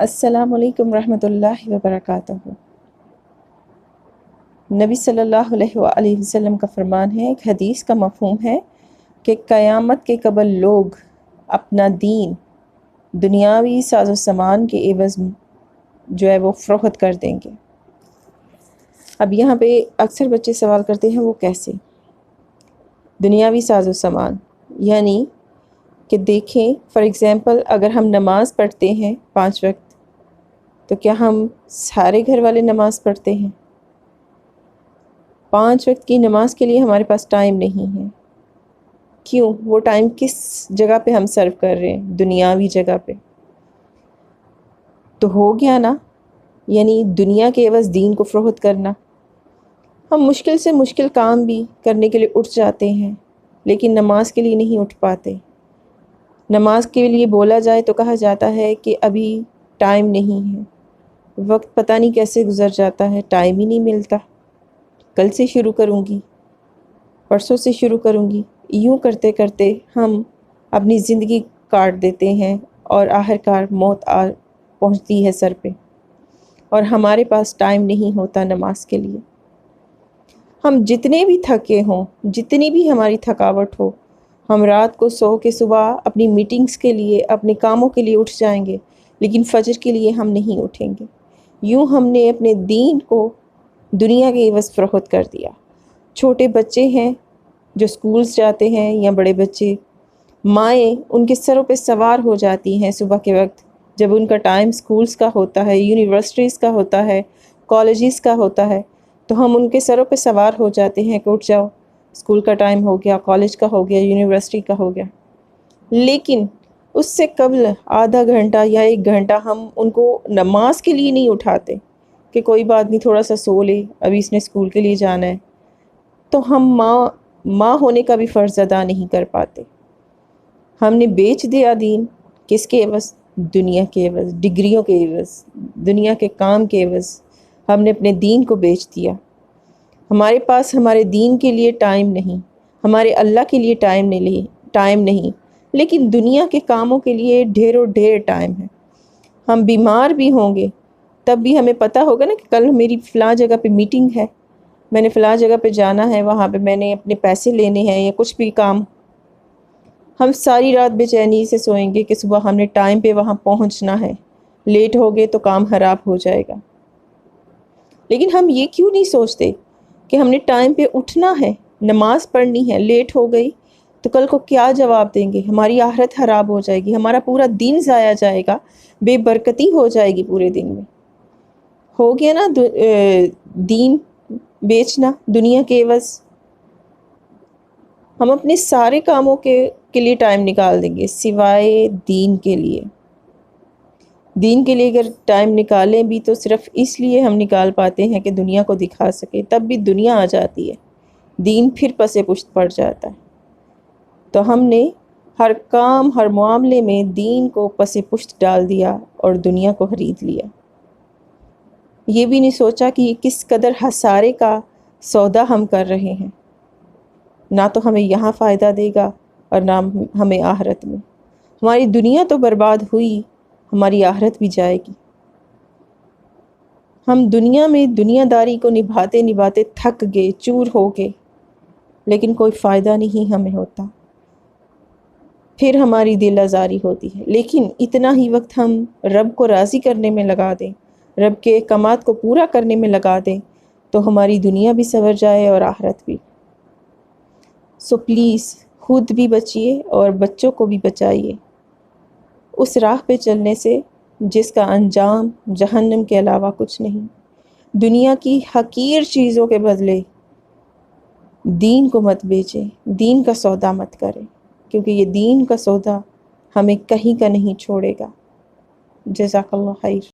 السلام علیکم ورحمۃ اللہ وبرکاتہ۔ نبی صلی اللہ علیہ وآلہ وسلم کا فرمان ہے، ایک حدیث کا مفہوم ہے کہ قیامت کے قبل لوگ اپنا دین دنیاوی ساز و سامان کے عوض جو ہے وہ فروخت کر دیں گے۔ اب یہاں پہ اکثر بچے سوال کرتے ہیں وہ کیسے؟ دنیاوی ساز و سامان یعنی کہ دیکھیں فار ایگزامپل اگر ہم نماز پڑھتے ہیں 5 وقت، تو کیا ہم سارے گھر والے نماز پڑھتے ہیں؟ 5 وقت کی نماز کے لیے ہمارے پاس ٹائم نہیں ہے۔ کیوں؟ وہ ٹائم کس جگہ پہ ہم سرو کر رہے ہیں؟ دنیاوی جگہ پہ۔ تو ہو گیا نا، یعنی دنیا کے عوض دین کو فروخت کرنا۔ ہم مشکل سے مشکل کام بھی کرنے کے لیے اٹھ جاتے ہیں، لیکن نماز کے لیے نہیں اٹھ پاتے۔ نماز کے لیے بولا جائے تو کہا جاتا ہے کہ ابھی ٹائم نہیں ہے، وقت پتہ نہیں کیسے گزر جاتا ہے، ٹائم ہی نہیں ملتا، کل سے شروع کروں گی، پرسوں سے شروع کروں گی۔ یوں کرتے کرتے ہم اپنی زندگی کاٹ دیتے ہیں اور آخرکار موت پہنچتی ہے سر پہ، اور ہمارے پاس ٹائم نہیں ہوتا نماز کے لیے۔ ہم جتنے بھی تھکے ہوں، جتنی بھی ہماری تھکاوٹ ہو، ہم رات کو سو کے صبح اپنی میٹنگز کے لیے، اپنے کاموں کے لیے اٹھ جائیں گے، لیکن فجر کے لیے ہم نہیں اٹھیں گے۔ یوں ہم نے اپنے دین کو دنیا کے عوض فروخت کر دیا۔ چھوٹے بچے ہیں جو سکولز جاتے ہیں یا بڑے بچے، مائیں ان کے سروں پہ سوار ہو جاتی ہیں صبح کے وقت جب ان کا ٹائم سکولز کا ہوتا ہے، یونیورسٹیز کا ہوتا ہے، کالجز کا ہوتا ہے، تو ہم ان کے سروں پہ سوار ہو جاتے ہیں کہ اٹھ جاؤ، اسکول کا ٹائم ہو گیا، کالج کا ہو گیا، یونیورسٹی کا ہو گیا۔ لیکن اس سے قبل آدھا گھنٹہ یا 1 گھنٹہ ہم ان کو نماز کے لیے نہیں اٹھاتے کہ کوئی بات نہیں، تھوڑا سا سو لے، ابھی اس نے اسکول کے لیے جانا ہے۔ تو ہم ماں ہونے کا بھی فرض ادا نہیں کر پاتے۔ ہم نے بیچ دیا دین، کس کے عوض؟ دنیا کے عوض، ڈگریوں کے عوض، دنیا کے کام کے عوض ہم نے اپنے دین کو بیچ دیا۔ ہمارے پاس ہمارے دین کے لیے ٹائم نہیں، ہمارے اللہ کے لیے ٹائم نہیں، لیکن دنیا کے کاموں کے لیے ڈھیروں ڈھیر ٹائم ہے۔ ہم بیمار بھی ہوں گے تب بھی ہمیں پتہ ہوگا نا کہ کل میری فلاں جگہ پہ میٹنگ ہے، میں نے فلاں جگہ پہ جانا ہے، وہاں پہ میں نے اپنے پیسے لینے ہیں یا کچھ بھی کام۔ ہم ساری رات بے چینی سے سوئیں گے کہ صبح ہم نے ٹائم پہ وہاں پہنچنا ہے، لیٹ ہو گئے تو کام خراب ہو جائے گا۔ لیکن ہم یہ کیوں نہیں سوچتے کہ ہم نے ٹائم پہ اٹھنا ہے، نماز پڑھنی ہے، لیٹ ہو گئی تو کل کو کیا جواب دیں گے؟ ہماری آخرت خراب ہو جائے گی، ہمارا پورا دن ضائع جائے گا، بے برکتی ہو جائے گی پورے دن میں۔ ہو گیا نا دین بیچنا دنیا کے عوض۔ ہم اپنے سارے کاموں کے لیے ٹائم نکال دیں گے سوائے دین کے لیے۔ دین کے لیے اگر ٹائم نکالیں بھی تو صرف اس لیے ہم نکال پاتے ہیں کہ دنیا کو دکھا سکے، تب بھی دنیا آ جاتی ہے، دین پھر پس پشت پڑ جاتا ہے۔ تو ہم نے ہر کام، ہر معاملے میں دین کو پس پشت ڈال دیا اور دنیا کو خرید لیا۔ یہ بھی نہیں سوچا کہ یہ کس قدر خسارے کا سودا ہم کر رہے ہیں، نہ تو ہمیں یہاں فائدہ دے گا اور نہ ہمیں آخرت میں۔ ہماری دنیا تو برباد ہوئی، ہماری آخرت بھی جائے گی۔ ہم دنیا میں دنیا داری کو نبھاتے نبھاتے تھک گئے، چور ہو گئے، لیکن کوئی فائدہ نہیں ہمیں ہوتا۔ پھر ہماری دل آزاری ہوتی ہے، لیکن اتنا ہی وقت ہم رب کو راضی کرنے میں لگا دیں، رب کے احکامات کو پورا کرنے میں لگا دیں، تو ہماری دنیا بھی سنور جائے اور آخرت بھی۔ سو پلیز خود بھی بچیے اور بچوں کو بھی بچائیے اس راہ پہ چلنے سے جس کا انجام جہنم کے علاوہ کچھ نہیں۔ دنیا کی حقیر چیزوں کے بدلے دین کو مت بیچیں، دین کا سودا مت کریں، کیونکہ یہ دین کا سودا ہمیں کہیں کا نہیں چھوڑے گا۔ جزاک اللہ خیر۔